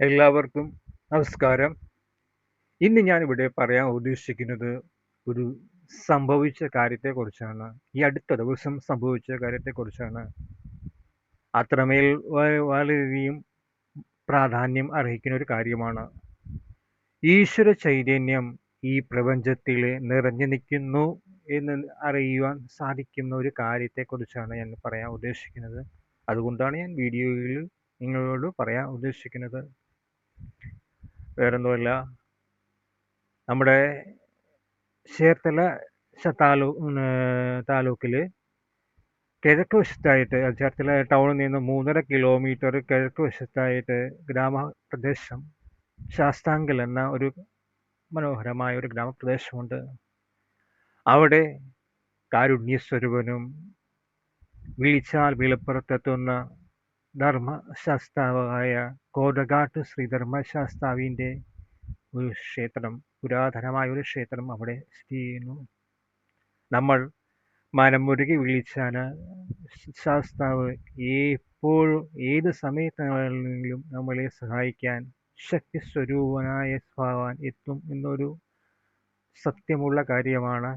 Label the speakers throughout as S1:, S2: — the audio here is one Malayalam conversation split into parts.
S1: എല്ലാവർക്കും നമസ്കാരം. ഇന്ന് ഞാനിവിടെ പറയാൻ ഉദ്ദേശിക്കുന്നത് ഒരു സംഭവിച്ച കാര്യത്തെക്കുറിച്ചാണ്. ഈ അടുത്ത ദിവസം സംഭവിച്ച കാര്യത്തെക്കുറിച്ചാണ്. അത്രമേൽ വളരെയധികം പ്രാധാന്യം അർഹിക്കുന്ന ഒരു കാര്യമാണ്. ഈശ്വര ചൈതന്യം ഈ പ്രപഞ്ചത്തിൽ നിറഞ്ഞു നിൽക്കുന്നു എന്ന് അറിയുവാൻ സാധിക്കുന്ന ഒരു കാര്യത്തെക്കുറിച്ചാണ് ഞാൻ പറയാൻ ഉദ്ദേശിക്കുന്നത്. അതുകൊണ്ടാണ് ഞാൻ വീഡിയോയിൽ നിങ്ങളോട് പറയാൻ ഉദ്ദേശിക്കുന്നത്. വേറൊന്നുമല്ല, നമ്മുടെ ചേർത്തല താലൂക്കിൽ കിഴക്ക് വശത്തായിട്ട്, ചേർത്തല ടൗണിൽ നിന്ന് 3.5 കിലോമീറ്റർ കിഴക്ക് വശത്തായിട്ട് ഗ്രാമപ്രദേശം ശാസ്താങ്കൽ എന്ന ഒരു മനോഹരമായ ഒരു ഗ്രാമപ്രദേശമുണ്ട്. അവിടെ കാരുണ്യസ്വരൂപനും വിളിച്ചാൽ വിളിപ്പുറത്തെത്തുന്ന ധർമ്മശാസ്താവായ കോടകാട്ട് ശ്രീധർമ്മശാസ്താവിൻ്റെ ഒരു ക്ഷേത്രം, പുരാതനമായ ഒരു ക്ഷേത്രം അവിടെ സ്ഥിതി ചെയ്യുന്നു. നമ്മൾ മനമുരുകി വിളിച്ചാൽ ശാസ്താവ് എപ്പോഴും ഏത് സമയത്താണെങ്കിലും നമ്മളെ സഹായിക്കാൻ ശക്തി സ്വരൂപനായ ഭഗവാൻ എത്തും എന്നൊരു സത്യമുള്ള കാര്യമാണ്.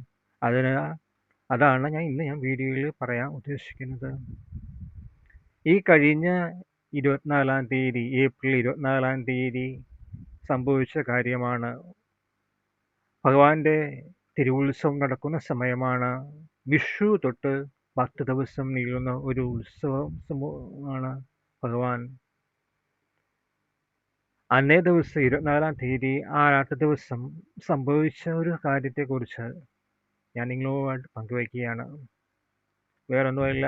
S1: അതാണ് ഞാൻ വീഡിയോയിൽ പറയാൻ ഉദ്ദേശിക്കുന്നത്. ഈ കഴിഞ്ഞ 24-ാം തീയതി, ഏപ്രിൽ 24-ാം തീയതി സംഭവിച്ച കാര്യമാണ്. ഭഗവാന്റെ തിരുവുത്സവം നടക്കുന്ന സമയമാണ്. വിഷു തൊട്ട് 10 ദിവസം നീളുന്ന ഒരു ഉത്സവമാണ് ഭഗവാൻ. അന്നേ ദിവസം 24-ാം തീയതി ആറാട്ട് ദിവസം സംഭവിച്ച ഒരു കാര്യത്തെക്കുറിച്ച് ഞാൻ നിങ്ങളുമായിട്ട് പങ്കുവയ്ക്കുകയാണ്. വേറൊന്നുമല്ല,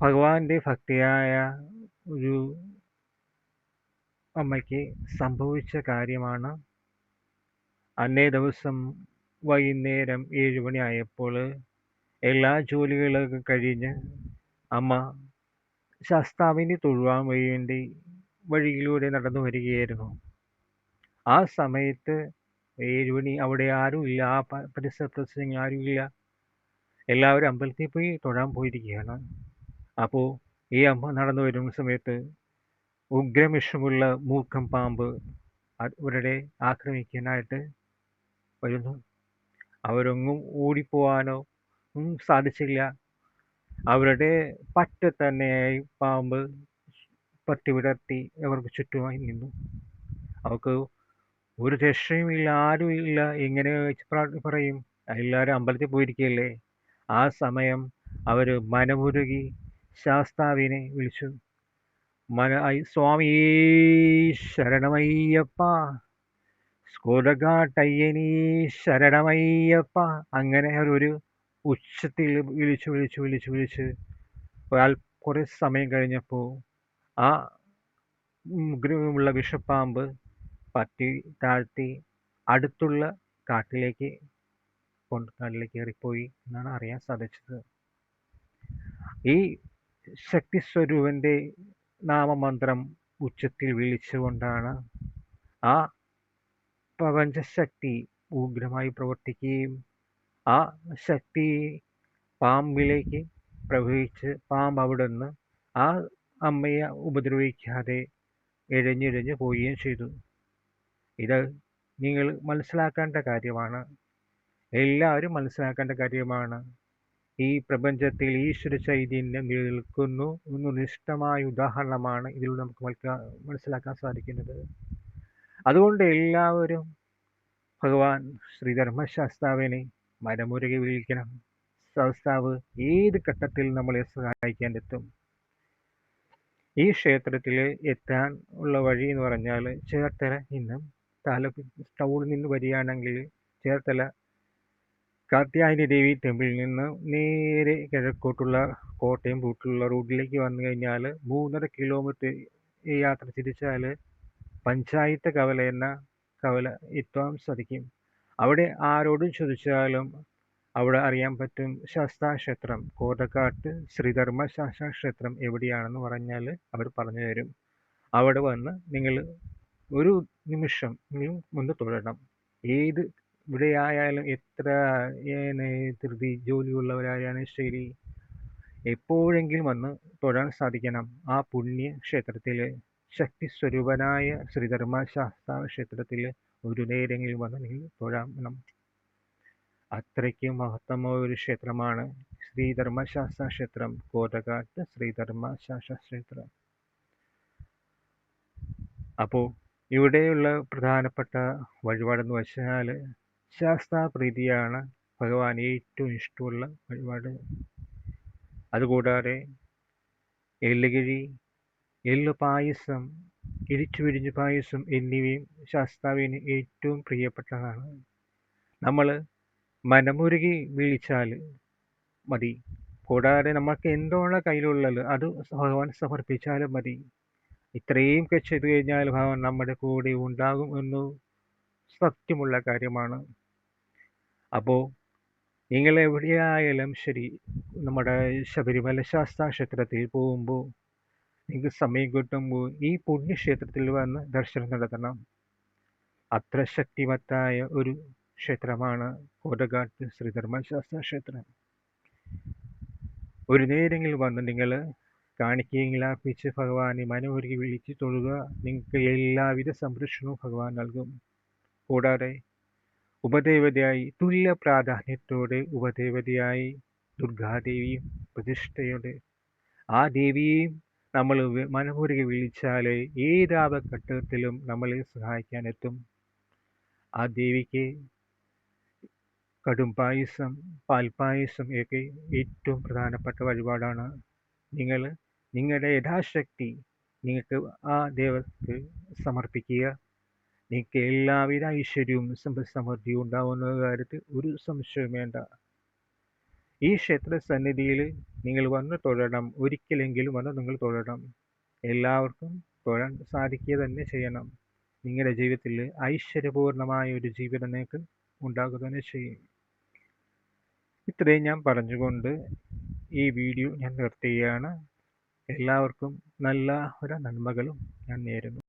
S1: ഭഗവാന്റെ ഭക്തിയായ ഒരു അമ്മയ്ക്ക് സംഭവിച്ച കാര്യമാണ്. അന്നേ ദിവസം വൈകുന്നേരം 7 മണി ആയപ്പോൾ എല്ലാ ജോലികളൊക്കെ കഴിഞ്ഞ് അമ്മ ശാസ്താവിനെ തൊഴുവാൻ വേണ്ടി വഴിയിലൂടെ നടന്നു വരികയായിരുന്നു. ആ സമയത്ത് 7 മണി, അവിടെ ആരുമില്ല, ആ പരിസരത്ത് ആരുമില്ല. എല്ലാവരും അമ്പലത്തിൽ പോയി തൊഴാൻ പോയിരിക്കുകയാണ്. അപ്പോൾ ഈ അമ്മ നടന്നു വരുന്ന സമയത്ത് ഉഗ്രവിഷമുള്ള മൂർഖൻ പാമ്പ് അവരുടെ ആക്രമിക്കാനായിട്ട് വരുന്നു. അവരൊന്നും ഓടിപ്പോവാനോ സാധിച്ചില്ല. അവരുടെ പറ്റ തന്നെയായി പാമ്പ് പട്ടി വിടർത്തി അവർക്ക് ചുറ്റുമായി നിന്നു. അവർക്ക് ഒരു രക്ഷയുമില്ല, ആരുമില്ല. എങ്ങനെ പറയും? എല്ലാവരും അമ്പലത്തിൽ പോയിരിക്കുകയല്ലേ. ആ സമയം അവർ മനമുരുകി ശാസ്താവിനെ വിളിച്ചു. സ്വാമി ശരണമയ്യപ്പ, സ്കോടകാട്ടയ്യനീ ശരണമയ്യപ്പ, അങ്ങനെ ഒരു ഉച്ചത്തിൽ വിളിച്ച് കുറെ സമയം കഴിഞ്ഞപ്പോൾ ആ ഉള്ള വിഷപ്പാമ്പ് പറ്റി താഴ്ത്തി അടുത്തുള്ള കാട്ടിലേക്ക് കയറിപ്പോയി എന്നാണ് അറിയാൻ സാധിച്ചത്. ഈ ശക്തി സ്വരൂപന്റെ നാമമന്ത്രം ഉച്ചത്തിൽ വിളിച്ചുകൊണ്ടാണ് ആ പ്രപഞ്ചശക്തി ഉഗ്രമായി പ്രവർത്തിക്കുകയും ആ ശക്തി പാമ്പിലേക്ക് പ്രവഹിച്ച് പാമ്പ് അവിടെ നിന്ന് ആ അമ്മയെ ഉപദ്രവിക്കാതെ ഇഴഞ്ഞിഴഞ്ഞ് പോവുകയും ചെയ്തു. ഇത് നിങ്ങൾ മനസ്സിലാക്കേണ്ട കാര്യമാണ്. എല്ലാവരും മനസ്സിലാക്കേണ്ട കാര്യമാണ്. ഈ പ്രപഞ്ചത്തിൽ ഈശ്വര ചൈതന്യം നിലനിൽക്കുന്നു എന്നൊരു നിഷ്ഠമായ ഉദാഹരണമാണ് ഇതിലൂടെ നമുക്ക് മനസ്സിലാക്കാൻ സാധിക്കുന്നത്. അതുകൊണ്ട് എല്ലാവരും ഭഗവാൻ ശ്രീധർമ്മശാസ്താവിനെ മനമുരുകി വിളിക്കണം. ശാസ്താവ് ഏത് ഘട്ടത്തിൽ നമ്മളെ സഹായിക്കാൻ എത്തും. ഈ ക്ഷേത്രത്തിൽ എത്താൻ ഉള്ള വഴി എന്ന് പറഞ്ഞാൽ, ചേർത്തല നിന്നും ടൗണിൽ നിന്ന് വരികയാണെങ്കിൽ ചേർത്തല കാർത്യായനി ദേവി ടെമ്പിളിൽ നിന്ന് നേരെ കിഴക്കോട്ടുള്ള കോട്ടയം റൂട്ടിലുള്ള റൂട്ടിലേക്ക് വന്നു കഴിഞ്ഞാൽ 3.5 കിലോമീറ്റർ യാത്ര തിരിച്ചാൽ പഞ്ചായത്ത് കവല എന്ന കവല എത്താൻ സാധിക്കും. അവിടെ ആരോടും ചോദിച്ചാലും അവിടെ അറിയാൻ പറ്റും ശാസ്താക്ഷേത്രം, കോട്ടക്കാട്ട് ശ്രീധർമ്മ ശാസ്താക്ഷേത്രം എവിടെയാണെന്ന് പറഞ്ഞാൽ അവർ പറഞ്ഞു തരും. അവിടെ വന്ന് നിങ്ങൾ ഒരു നിമിഷം ഒന്ന് തൊഴണം. ഏത് ഇവിടെയായാലും എത്ര ധൃതി ജോലിയുള്ളവരായാലും ശരി, എപ്പോഴെങ്കിലും വന്ന് തൊഴാൻ സാധിക്കണം ആ പുണ്യ ക്ഷേത്രത്തിൽ. ശക്തി സ്വരൂപനായ ശ്രീധർമ്മശാസ്താ ക്ഷേത്രത്തിൽ ഒരു നേരെങ്കിലും വന്ന് നിങ്ങൾ തൊഴാം. അത്രയ്ക്ക് മഹത്തമായ ഒരു ക്ഷേത്രമാണ് ശ്രീധർമ്മശാസ്താ ക്ഷേത്രം, കോതകാട്ട് ശ്രീധർമ്മശാസ്താ ക്ഷേത്രം. അപ്പോൾ ഇവിടെയുള്ള പ്രധാനപ്പെട്ട വഴിപാടെന്ന് വെച്ചാൽ ശാസ്താപ്രീതിയാണ് ഭഗവാൻ ഏറ്റവും ഇഷ്ടമുള്ള വഴിപാട്. അതുകൂടാതെ എള്ളുകിഴി, എള്ളു പായസം, ഇരിച്ചുപിരിഞ്ഞു പായസം എന്നിവയും ശാസ്താവിന് ഏറ്റവും പ്രിയപ്പെട്ടതാണ്. നമ്മൾ മനമുരുകി വിളിച്ചാൽ മതി. കൂടാതെ നമുക്ക് എന്താണോ കയ്യിലുള്ളത് അത് ഭഗവാൻ സമർപ്പിച്ചാലും മതി. ഇത്രയും ചെയ്തു കഴിഞ്ഞാൽ ഭഗവാൻ നമ്മുടെ കൂടെ ഉണ്ടാകും എന്ന് സത്യമുള്ള കാര്യമാണ്. അപ്പോൾ നിങ്ങൾ എവിടെയായാലും ശരി, നമ്മുടെ ശബരിമല ശാസ്താ ക്ഷേത്രത്തിൽ പോകുമ്പോൾ നിങ്ങൾക്ക് സമയം കിട്ടുമ്പോൾ ഈ പുണ്യക്ഷേത്രത്തിൽ വന്ന് ദർശനം നടത്തണം. അത്ര ശക്തിമത്തായ ഒരു ക്ഷേത്രമാണ് കോതകാട്ട് ശ്രീധർമ്മശാസ്താ ക്ഷേത്രം. ഒരു നേരെങ്കിലും വന്ന് നിങ്ങൾ കാണിക്കയെങ്കിലും അർപ്പിച്ച് ഭഗവാനെ മനമൊരുക്കി വിളിച്ച് തൊഴുക. നിങ്ങൾക്ക് എല്ലാവിധ സംരക്ഷണവും ഭഗവാൻ നൽകും. കൂടാതെ ഉപദേവതയായി തുല്യ പ്രാധാന്യത്തോടെ ഉപദേവതയായി ദുർഗാദേവിയും പ്രതിഷ്ഠയോടെ ആ ദേവിയെയും നമ്മൾ മനമുരുകി വിളിച്ചാൽ ഏതാപഘട്ടത്തിലും നമ്മളെ സഹായിക്കാനെത്തും. ആ ദേവിക്ക് കടും പായസം, പാൽപ്പായസം ഒക്കെ ഏറ്റവും പ്രധാനപ്പെട്ട വഴിപാടാണ്. നിങ്ങൾ നിങ്ങളുടെ യഥാശക്തി നിങ്ങൾക്ക് ആ ദേവതയ്ക്ക് സമർപ്പിക്കുക. നിങ്ങൾക്ക് എല്ലാവിധ ഐശ്വര്യവും സമ്പദ്സമൃദ്ധിയും ഉണ്ടാവുന്ന കാര്യത്തിൽ ഒരു സംശയവും വേണ്ട. ഈ ക്ഷേത്ര സന്നിധിയിൽ നിങ്ങൾ വന്ന് തൊഴണം. ഒരിക്കലെങ്കിലും വന്ന് നിങ്ങൾ തൊഴണം. എല്ലാവർക്കും തൊഴാൻ സാധിക്കുക തന്നെ ചെയ്യണം. നിങ്ങളുടെ ജീവിതത്തിൽ ഐശ്വര്യപൂർണമായ ഒരു ജീവിതം നിങ്ങൾക്ക് ഉണ്ടാകുക തന്നെ ചെയ്യും. ഇത്രയും ഞാൻ പറഞ്ഞുകൊണ്ട് ഈ വീഡിയോ ഞാൻ നിർത്തുകയാണ്. എല്ലാവർക്കും നല്ല ഒരു നന്മകളും ഞാൻ നേരുന്നു.